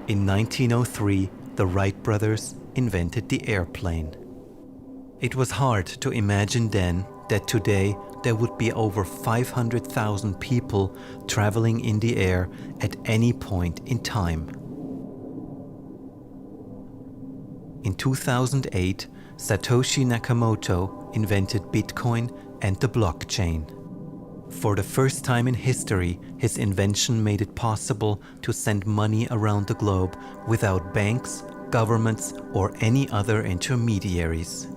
In 1903, the Wright brothers invented the airplane. It was hard to imagine then that today there would be over 500,000 people traveling in the air at any point in time. In 2008, Satoshi Nakamoto invented Bitcoin and the blockchain. For the first time in history, his invention made it possible to send money around the globe without banks, governments, or any other intermediaries.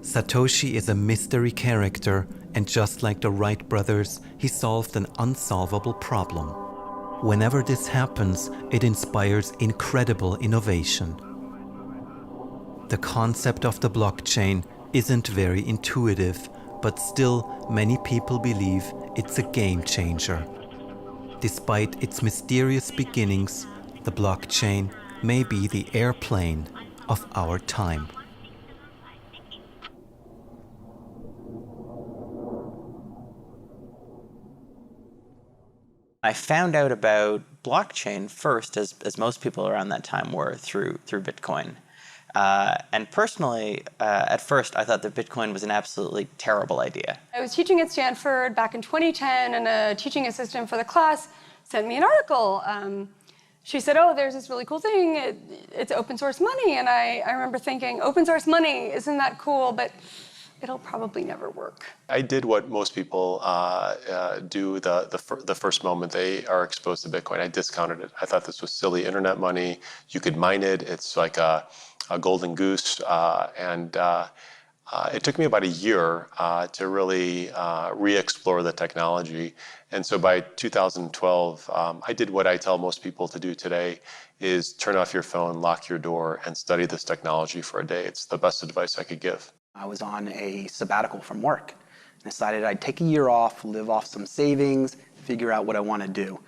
Satoshi is a mystery character, and just like the Wright brothers, he solved an unsolvable problem. Whenever this happens, it inspires incredible innovation. The concept of the blockchain isn't very intuitive, but still many people believe it's a game changer. Despite its mysterious beginnings, the blockchain may be the airplane of our time. I found out about blockchain first, as most people around that time were, through Bitcoin. And personally, at first, I thought that Bitcoin was an absolutely terrible idea. I was teaching at Stanford back in 2010, and a teaching assistant for the class sent me an article. She said, oh, there's this really cool thing. It's open source money. And I remember thinking, open source money, isn't that cool? But it'll probably never work. I did what most people do the first moment they are exposed to Bitcoin. I discounted it. I thought this was silly internet money. You could mine it. It's like a golden goose. It took me about a year to really re-explore the technology. And so by 2012, I did what I tell most people to do today, is turn off your phone, lock your door, and study this technology for a day. It's the best advice I could give. I was on a sabbatical from work and decided I'd take a year off, live off some savings, figure out what I want to do.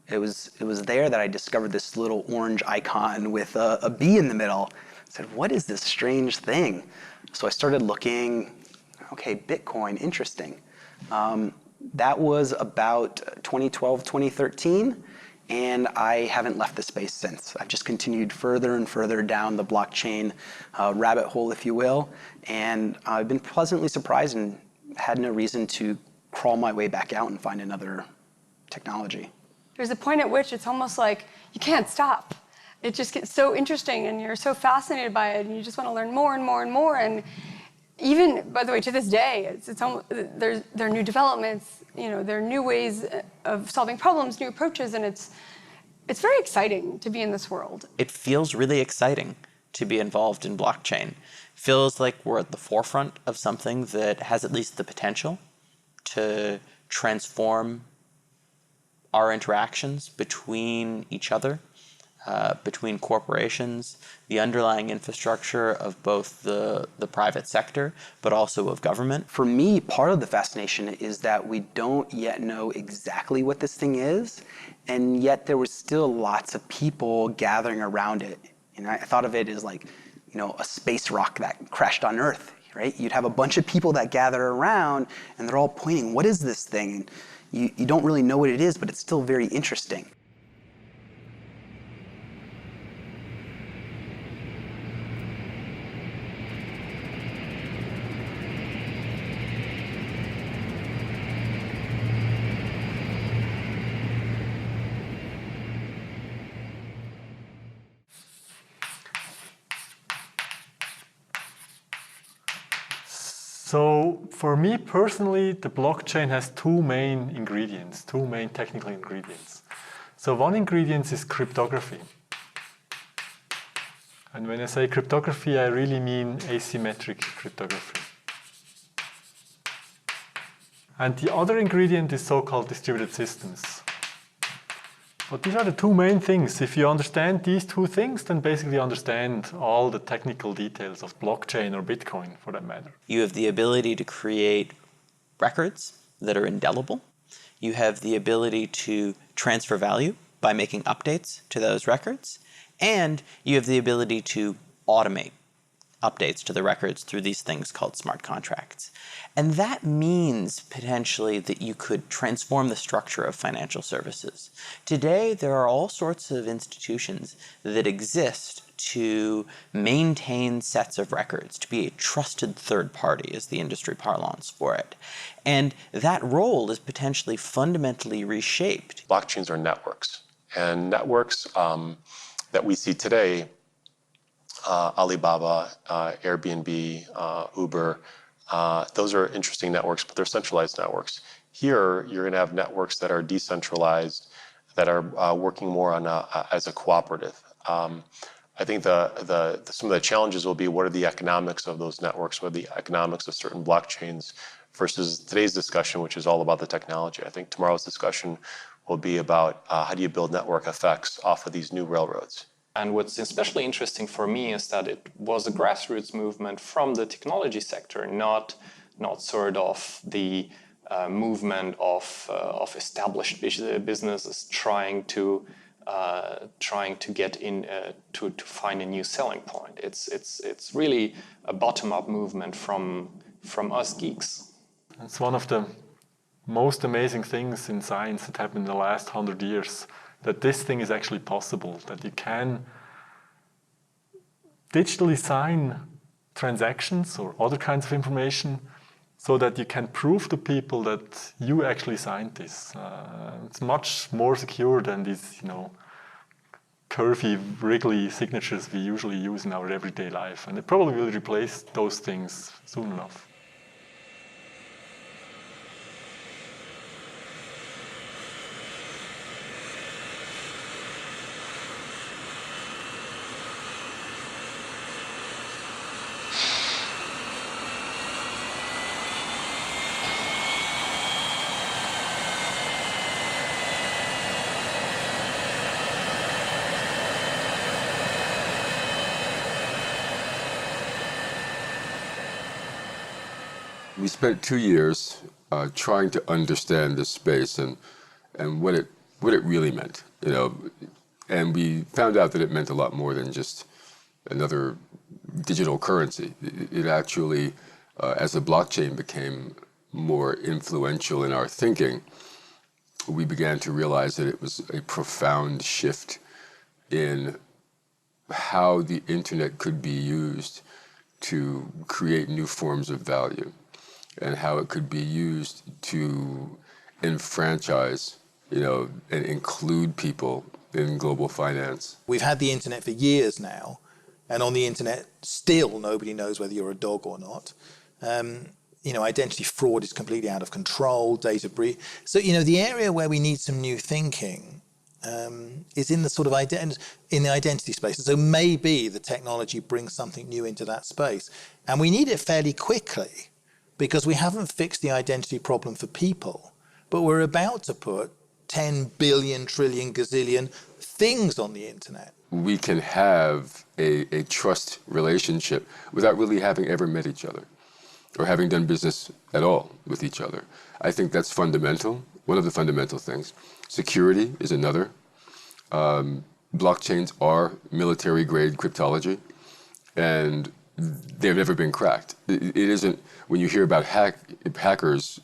It was there that I discovered this little orange icon with a bee in the middle. I said, what is this strange thing? So I started looking, okay, Bitcoin, interesting. That was about 2012, 2013. And I haven't left the space since. I've just continued further and further down the blockchain rabbit hole, if you will. And I've been pleasantly surprised and had no reason to crawl my way back out and find another technology. There's a point at which it's almost like you can't stop. It just gets so interesting, and you're so fascinated by it, and you just want to learn more and more and more. And even, by the way, to this day, it's almost, there are new developments. There are new ways of solving problems, new approaches, and it's very exciting to be in this world. It feels really exciting to be involved in blockchain. Feels like we're at the forefront of something that has at least the potential to transform our interactions between each other, between corporations, the underlying infrastructure of both the private sector, but also of government. For me, part of the fascination is that we don't yet know exactly what this thing is, and yet there was still lots of people gathering around it. I thought of it as like, a space rock that crashed on Earth, right? You'd have a bunch of people that gather around, and they're all pointing, what is this thing? And you don't really know what it is, but it's still very interesting. So for me personally, the blockchain has two main technical ingredients. So one ingredient is cryptography. And when I say cryptography, I really mean asymmetric cryptography. And the other ingredient is so-called distributed systems. But these are the two main things. If you understand these two things, then basically you understand all the technical details of blockchain or Bitcoin, for that matter. You have the ability to create records that are indelible. You have the ability to transfer value by making updates to those records. And you have the ability to automate updates to the records through these things called smart contracts. And that means potentially that you could transform the structure of financial services. Today, there are all sorts of institutions that exist to maintain sets of records, to be a trusted third party is the industry parlance for it. And that role is potentially fundamentally reshaped. Blockchains are networks. And networks that we see today, Alibaba, Airbnb, Uber, those are interesting networks, but they're centralized networks. Here, you're going to have networks that are decentralized, that are working more on as a cooperative. I think some of the challenges will be what are the economics of those networks, what are the economics of certain blockchains versus today's discussion, which is all about the technology. I think tomorrow's discussion will be about how do you build network effects off of these new railroads. And what's especially interesting for me is that it was a grassroots movement from the technology sector, not sort of the movement of established businesses trying to get in to find a new selling point. It's really a bottom-up movement from us geeks. It's one of the most amazing things in science that happened in the last 100 years, that this thing is actually possible, that you can digitally sign transactions or other kinds of information so that you can prove to people that you actually signed this. It's much more secure than these, curvy, wriggly signatures we usually use in our everyday life. And it probably will replace those things soon enough. We spent 2 years trying to understand this space and what it really meant, and we found out that it meant a lot more than just another digital currency. It actually, as the blockchain became more influential in our thinking, we began to realize that it was a profound shift in how the internet could be used to create new forms of value, and how it could be used to enfranchise, and include people in global finance. We've had the internet for years now, and on the internet, still nobody knows whether you're a dog or not. Identity fraud is completely out of control, data breach. So, the area where we need some new thinking is in the sort of in the identity space. So maybe the technology brings something new into that space, and we need it fairly quickly, because we haven't fixed the identity problem for people, but we're about to put 10 billion, trillion, gazillion things on the internet. We can have a trust relationship without really having ever met each other or having done business at all with each other. I think that's fundamental, one of the fundamental things. Security is another. Blockchains are military-grade cryptology, and they've never been cracked. It isn't, when you hear about hackers,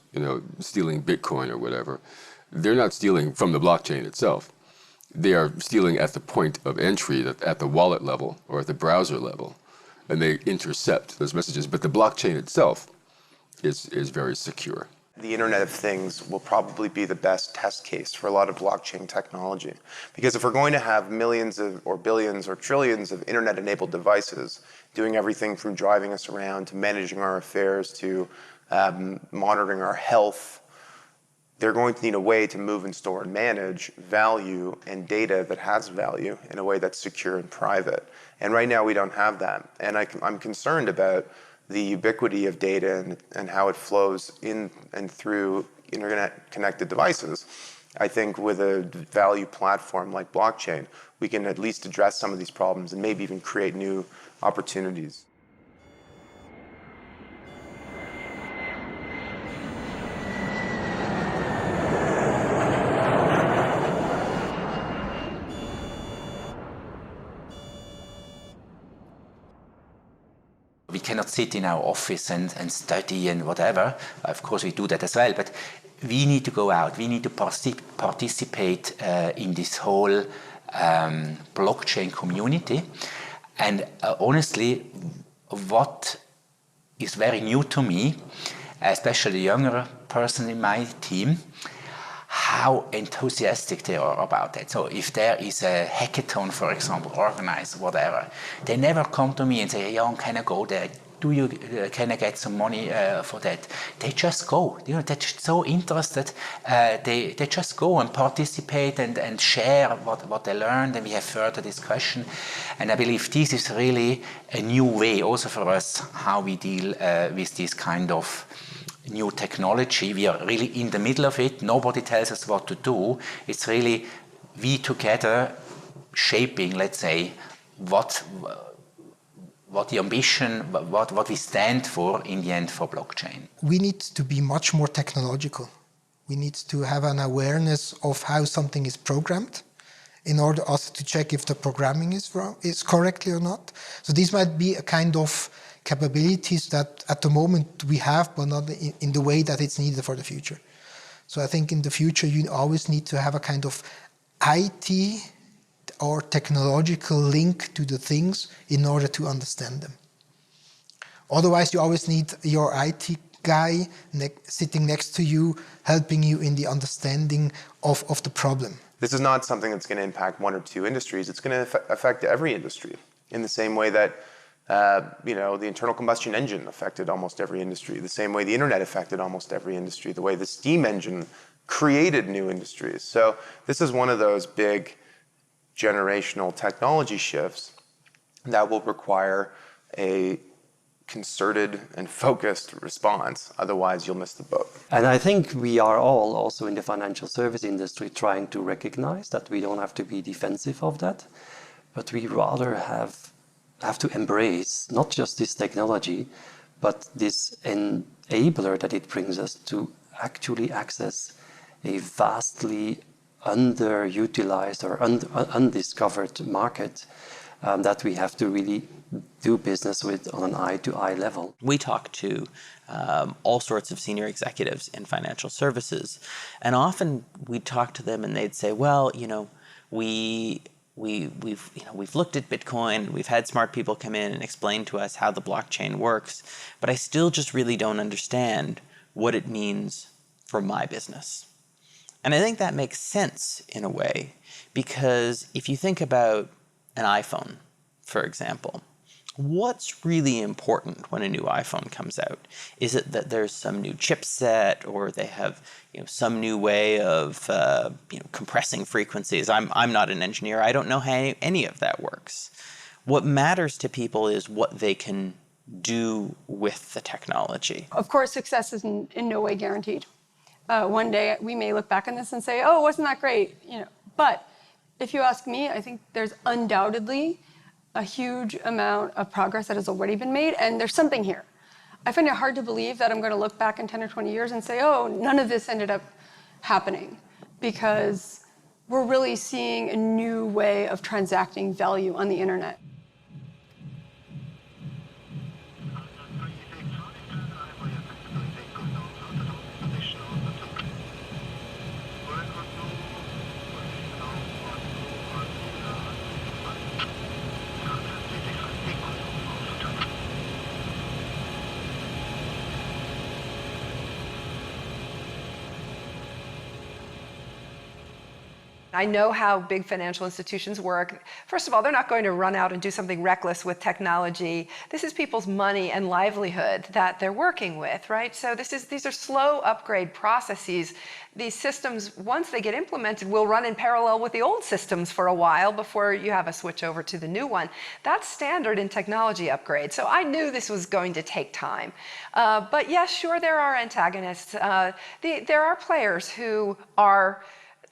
stealing Bitcoin or whatever, they're not stealing from the blockchain itself. They are stealing at the point of entry, at the wallet level or at the browser level, and they intercept those messages. But the blockchain itself is very secure. The Internet of Things will probably be the best test case for a lot of blockchain technology. Because if we're going to have millions or billions or trillions of internet-enabled devices doing everything from driving us around to managing our affairs to monitoring our health, they're going to need a way to move and store and manage value and data that has value in a way that's secure and private. And right now we don't have that. And I'm concerned about the ubiquity of data and how it flows in and through internet-connected devices. I think with a value platform like blockchain, we can at least address some of these problems and maybe even create new opportunities. cannot sit in our office and study and whatever. Of course, we do that as well, but we need to go out. We need to participate in this whole blockchain community. And honestly, what is very new to me, especially the younger person in my team, how enthusiastic they are about it. So if there is a hackathon, for example, organized, whatever, they never come to me and say, Jan, can I go there? Can I get some money for that? They just go. You know, they're just so interested. They just go and participate and share what they learned, and we have further discussion. And I believe this is really a new way also for us how we deal with this kind of new technology. We are really in the middle of it. Nobody tells us what to do. It's really we together shaping, let's say, what the ambition, what we stand for in the end for blockchain. We need to be much more technological. We need to have an awareness of how something is programmed in order also to check if the programming is correctly or not. So these might be a kind of capabilities that at the moment we have, but not in the way that it's needed for the future. So I think in the future you always need to have a kind of IT or technological link to the things in order to understand them. Otherwise you always need your IT guy sitting next to you, helping you in the understanding of the problem. This is not something that's going to impact one or two industries. It's going to affect every industry in the same way that the internal combustion engine affected almost every industry, the same way the internet affected almost every industry, the way the steam engine created new industries. So this is one of those big generational technology shifts that will require a concerted and focused response. Otherwise, you'll miss the boat. And I think we are all also in the financial service industry trying to recognize that we don't have to be defensive of that, but we rather have to embrace not just this technology, but this enabler that it brings us to actually access a vastly underutilized or undiscovered market that we have to really do business with on an eye-to-eye level. We talk to all sorts of senior executives in financial services, and often we talk to them and they'd say, well, we've looked at Bitcoin, we've had smart people come in and explain to us how the blockchain works, but I still just really don't understand what it means for my business. And I think that makes sense in a way, because if you think about an iPhone, for example, what's really important when a new iPhone comes out? Is it that there's some new chipset, or they have some new way of compressing frequencies? I'm not an engineer. I don't know how any of that works. What matters to people is what they can do with the technology. Of course, success is in no way guaranteed. One day we may look back on this and say, oh, wasn't that great? But if you ask me, I think there's undoubtedly a huge amount of progress that has already been made, and there's something here. I find it hard to believe that I'm going to look back in 10 or 20 years and say, oh, none of this ended up happening, because we're really seeing a new way of transacting value on the internet. I know how big financial institutions work. First of all, they're not going to run out and do something reckless with technology. This is people's money and livelihood that they're working with, right? So these are slow upgrade processes. These systems, once they get implemented, will run in parallel with the old systems for a while before you have a switch over to the new one. That's standard in technology upgrades. So I knew this was going to take time. But yes, sure, there are antagonists. There are players who are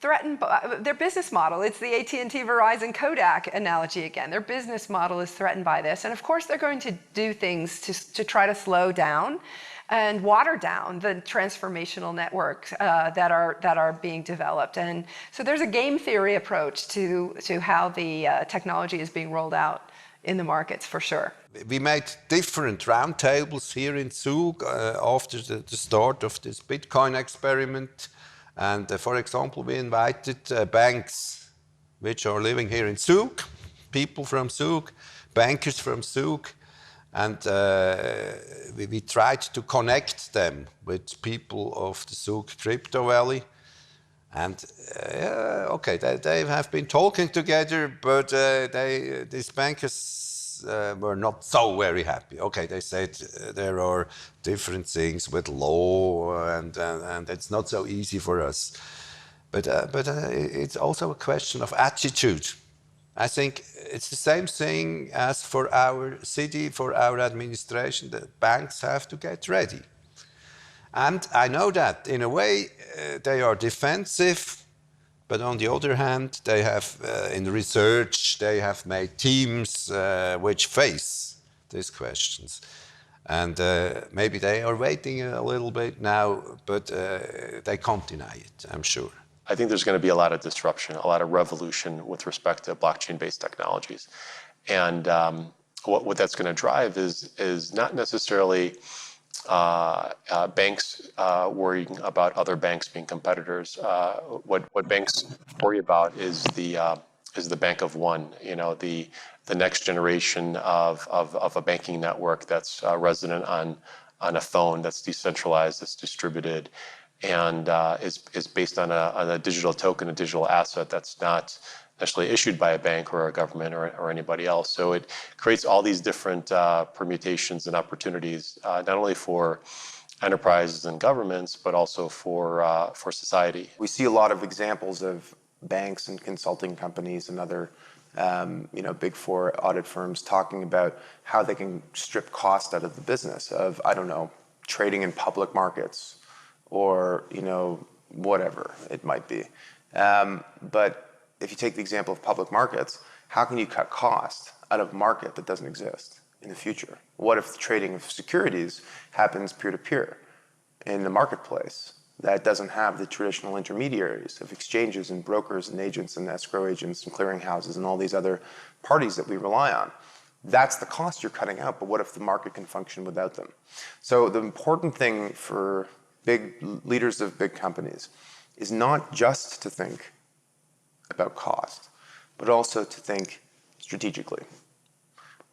threatened by their business model. It's the AT&T, Verizon, Kodak analogy again. Their business model is threatened by this. And of course, they're going to do things to try to slow down and water down the transformational networks that are being developed. And so there's a game theory approach to how the technology is being rolled out in the markets, for sure. We made different roundtables here in Zug after the start of this Bitcoin experiment. And for example, we invited banks which are living here in Zug, people from Zug, bankers from Zug, and we tried to connect them with people of the Zug Crypto Valley. And okay, they have been talking together, but these bankers were not so very happy. Okay, they said there are different things with law, and it's not so easy for us. But it's also a question of attitude. I think it's the same thing as for our city, for our administration. The banks have to get ready. And I know that in a way they are defensive, but on the other hand, they have, in research, they have made teams which face these questions. And maybe they are waiting a little bit now, but they can't deny it, I'm sure. I think there's going to be a lot of disruption, a lot of revolution with respect to blockchain-based technologies. And what that's going to drive is not necessarily banks worrying about other banks being competitors. What banks worry about is the bank of one. You know, the next generation of a banking network that's resident on a phone, that's decentralized, that's distributed, and is based on a digital token, a digital asset that's not necessarily issued by a bank or a government or anybody else. So it creates all these different permutations and opportunities, not only for enterprises and governments, but also for society. We see a lot of examples of banks and consulting companies and other Big Four audit firms talking about how they can strip cost out of the business of, I don't know, trading in public markets or, whatever it might be. But if you take the example of public markets, how can you cut cost out of a market that doesn't exist in the future? What if the trading of securities happens peer-to-peer in the marketplace that doesn't have the traditional intermediaries of exchanges and brokers and agents and escrow agents and clearinghouses and all these other parties that we rely on? That's the cost you're cutting out, but what if the market can function without them? So the important thing for big leaders of big companies is not just to think about cost, but also to think strategically.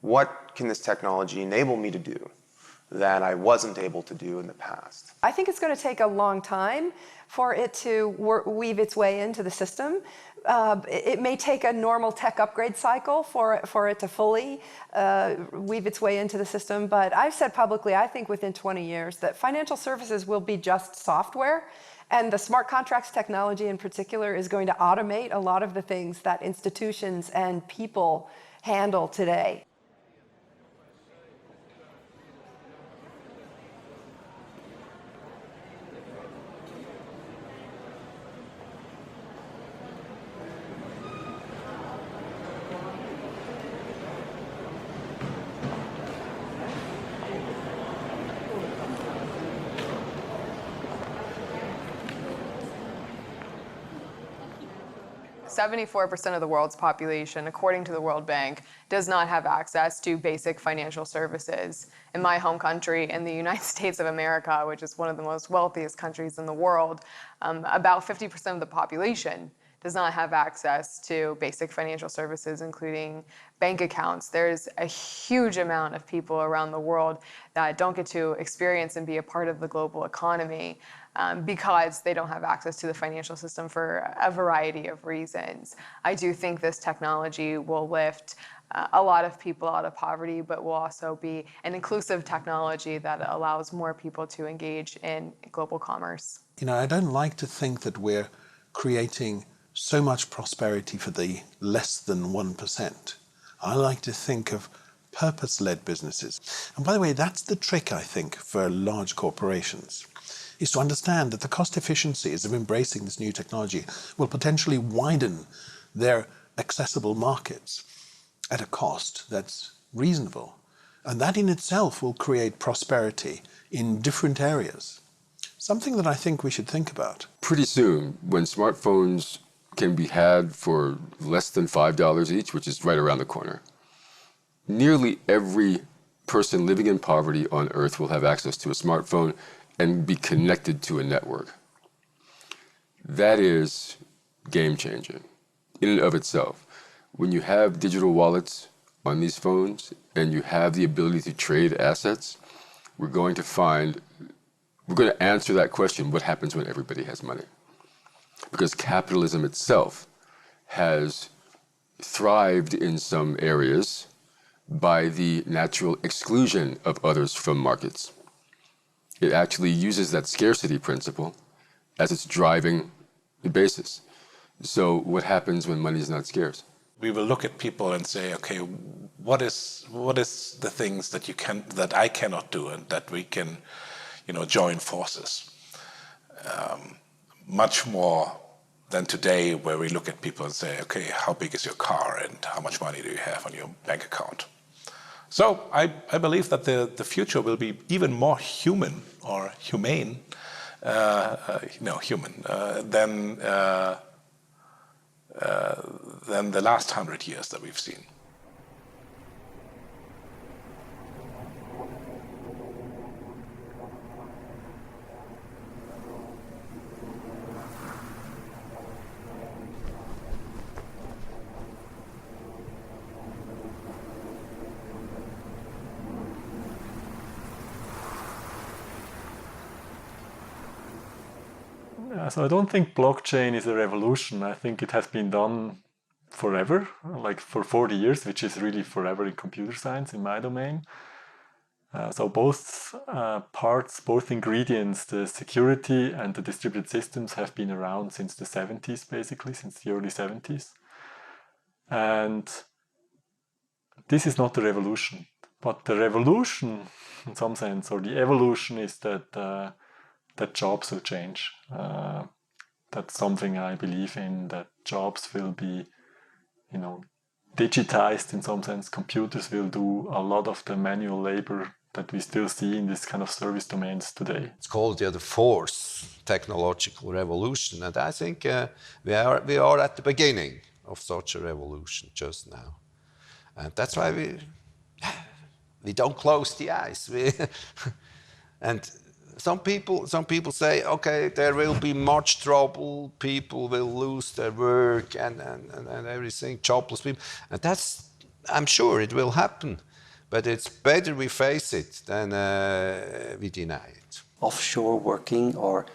What can this technology enable me to do that I wasn't able to do in the past? I think it's going to take a long time for it to weave its way into the system. It may take a normal tech upgrade cycle for it to fully weave its way into the system, but I've said publicly, I think within 20 years, that financial services will be just software. And the smart contracts technology in particular is going to automate a lot of the things that institutions and people handle today. .74% of the world's population, according to the World Bank, does not have access to basic financial services. In my home country, in the United States of America, which is one of the most wealthiest countries in the world, about 50% of the population does not have access to basic financial services, including bank accounts. There's a huge amount of people around the world that don't get to experience and be a part of the global economy because they don't have access to the financial system for a variety of reasons. I do think this technology will lift a lot of people out of poverty, but will also be an inclusive technology that allows more people to engage in global commerce. I don't like to think that we're creating so much prosperity for the less than 1%. I like to think of purpose-led businesses. And by the way, that's the trick, I think, for large corporations, is to understand that the cost efficiencies of embracing this new technology will potentially widen their accessible markets at a cost that's reasonable. And that in itself will create prosperity in different areas. Something that I think we should think about. Pretty soon, when smartphones can be had for less than $5 each, which is right around the corner, nearly every person living in poverty on Earth will have access to a smartphone and be connected to a network. That is game-changing in and of itself. When you have digital wallets on these phones and you have the ability to trade assets, we're going to answer that question, what happens when everybody has money? Because capitalism itself has thrived in some areas by the natural exclusion of others from markets. It actually uses that scarcity principle as its driving basis. So what happens when money is not scarce? We will look at people and say, okay, what is the things that I cannot do, and that we can, join forces. Much more than today, where we look at people and say, okay, how big is your car and how much money do you have on your bank account? So I believe that the future will be even more human or humane, than the last 100 years that we've seen. So I don't think blockchain is a revolution. I think it has been done forever, like for 40 years, which is really forever in computer science in my domain. So both parts, both ingredients, the security and the distributed systems, have been around since the 70s, basically, since the early 70s. And this is not a revolution. But the revolution, in some sense, or the evolution, is that jobs will change. That's something I believe in, that jobs will be, digitized in some sense. Computers will do a lot of the manual labor that we still see in this kind of service domains today. It's called the fourth technological revolution, and I think we are at the beginning of such a revolution just now, and that's why we don't close the eyes. And some people say, okay, there will be much trouble, people will lose their work and everything, jobless people. And I'm sure it will happen, but it's better we face it than we deny it. Offshore working or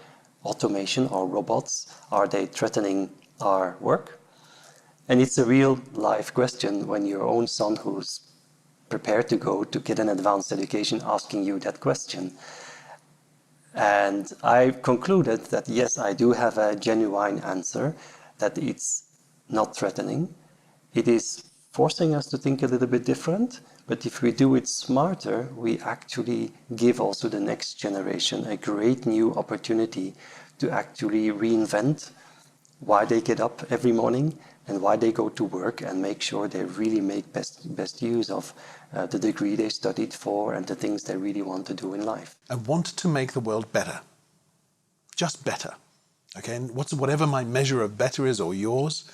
automation or robots, are they threatening our work? And it's a real life question when your own son, who's prepared to go to get an advanced education, asking you that question. And I concluded that yes, I do have a genuine answer, that it's not threatening. It is forcing us to think a little bit different, but if we do it smarter, we actually give also the next generation a great new opportunity to actually reinvent why they get up every morning and why they go to work, and make sure they really make best use of the degree they studied for and the things they really want to do in life. I want to make the world better, just better. Okay, and whatever my measure of better is, or yours,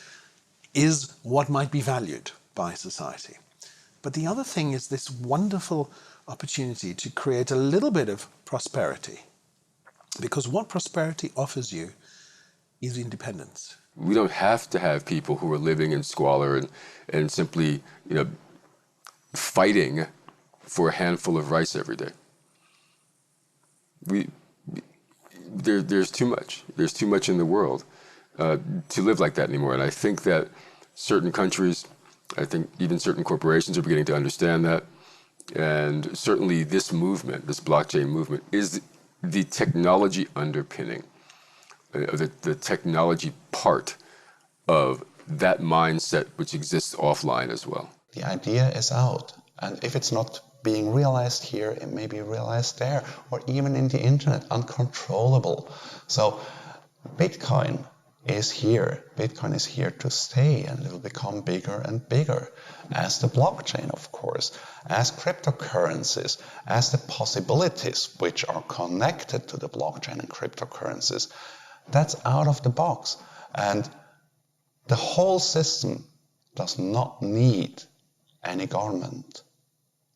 is what might be valued by society. But the other thing is this wonderful opportunity to create a little bit of prosperity, because what prosperity offers you is independence. We don't have to have people who are living in squalor and simply, fighting for a handful of rice every day. There's too much. There's too much in the world to live like that anymore. And I think that certain countries, I think even certain corporations are beginning to understand that. And certainly this movement, this blockchain movement, is the technology underpinning, the technology part of that mindset which exists offline as well. The idea is out, and if it's not being realized here, it may be realized there, or even in the internet, uncontrollable. So Bitcoin is here. Bitcoin is here to stay, and it will become bigger and bigger, as the blockchain, of course, as cryptocurrencies, as the possibilities which are connected to the blockchain and cryptocurrencies. That's out of the box, and the whole system does not need any government.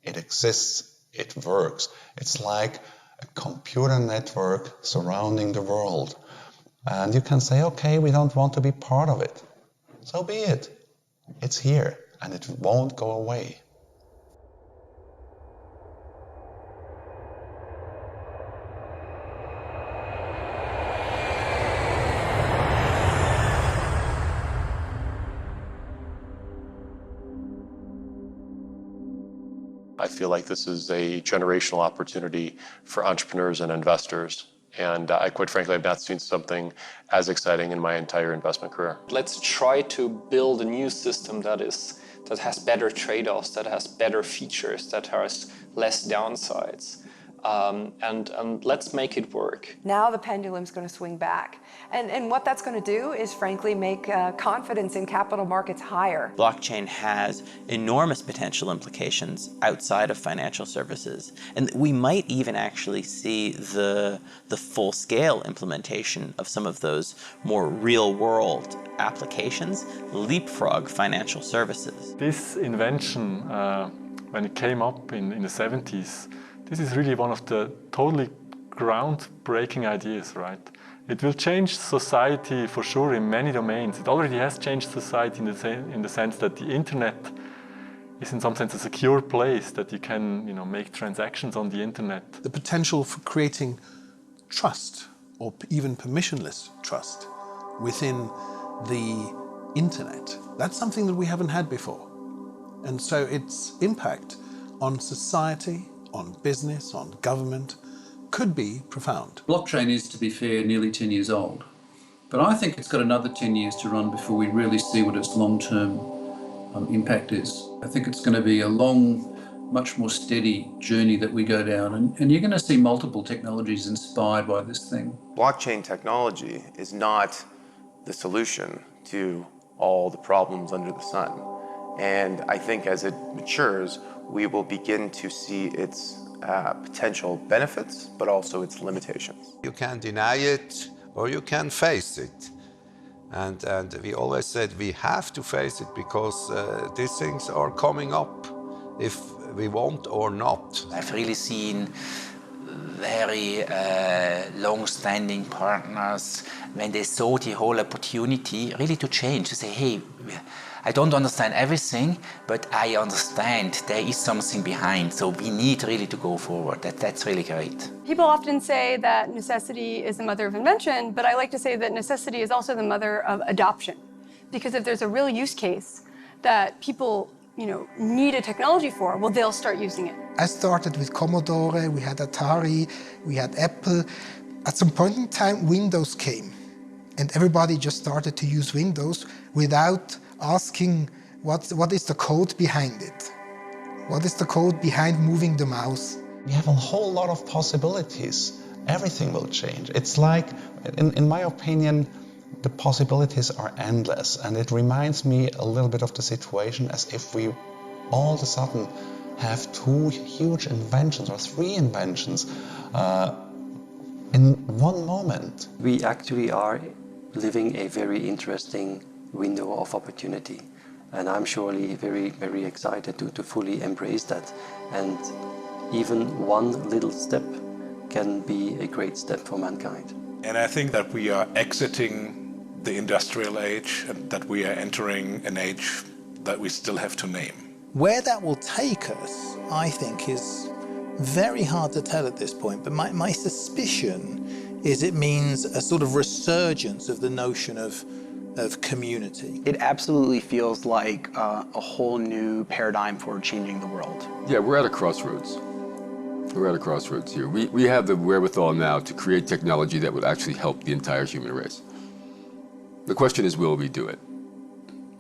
It exists, it works. It's like a computer network surrounding the world. And you can say, okay, we don't want to be part of it. So be it. It's here, and it won't go away. I feel like this is a generational opportunity for entrepreneurs and investors. And I quite frankly have not seen something as exciting in my entire investment career. Let's try to build a new system that has better trade-offs, that has better features, that has less downsides. And let's make it work. Now the pendulum's going to swing back. And what that's going to do is, frankly, make confidence in capital markets higher. Blockchain has enormous potential implications outside of financial services. And we might even actually see the full-scale implementation of some of those more real-world applications leapfrog financial services. This invention, when it came up in the 70s, this is really one of the totally groundbreaking ideas, right? It will change society for sure in many domains. It already has changed society in the sense that the internet is in some sense a secure place that you can, make transactions on the internet. The potential for creating trust, or even permissionless trust, within the internet, that's something that we haven't had before. And so its impact on society, on business, on government, could be profound. Blockchain is, to be fair, nearly 10 years old. But I think it's got another 10 years to run before we really see what its long-term impact is. I think it's going to be a long, much more steady journey that we go down, and you're going to see multiple technologies inspired by this thing. Blockchain technology is not the solution to all the problems under the sun. And I think as it matures, we will begin to see its potential benefits, but also its limitations. You can deny it or you can face it. And we always said we have to face it because these things are coming up if we want or not. I've really seen very long-standing partners when they saw the whole opportunity really to change, to say, hey, I don't understand everything, but I understand there is something behind, so we need really to go forward. That's really great. People often say that necessity is the mother of invention, but I like to say that necessity is also the mother of adoption. Because if there's a real use case that people need a technology for, well, they'll start using it. I started with Commodore, we had Atari, we had Apple. At some point in time, Windows came, and everybody just started to use Windows without asking what is the code behind it? What is the code behind moving the mouse? We have a whole lot of possibilities. Everything will change. It's like, in my opinion, the possibilities are endless, and it reminds me a little bit of the situation as if we all of a sudden have two huge inventions or three inventions in one moment. We actually are living a very interesting window of opportunity, and I'm surely very, very excited to fully embrace that. And even one little step can be a great step for mankind. And I think that we are exiting the industrial age and that we are entering an age that we still have to name. Where that will take us, I think, is very hard to tell at this point, but my suspicion is it means a sort of resurgence of the notion of community. It absolutely feels like a whole new paradigm for changing the world. Yeah, we're at a crossroads. We're at a crossroads here. We have the wherewithal now to create technology that would actually help the entire human race. The question is, will we do it?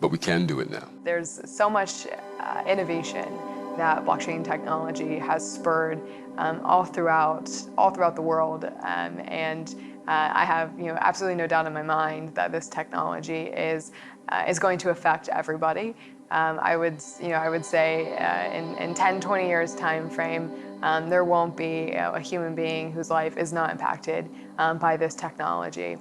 But we can do it now. There's so much innovation that blockchain technology has spurred all throughout the world, and I have absolutely no doubt in my mind that this technology is going to affect everybody. I would say in 10, 20 years time frame, there won't be a human being whose life is not impacted by this technology.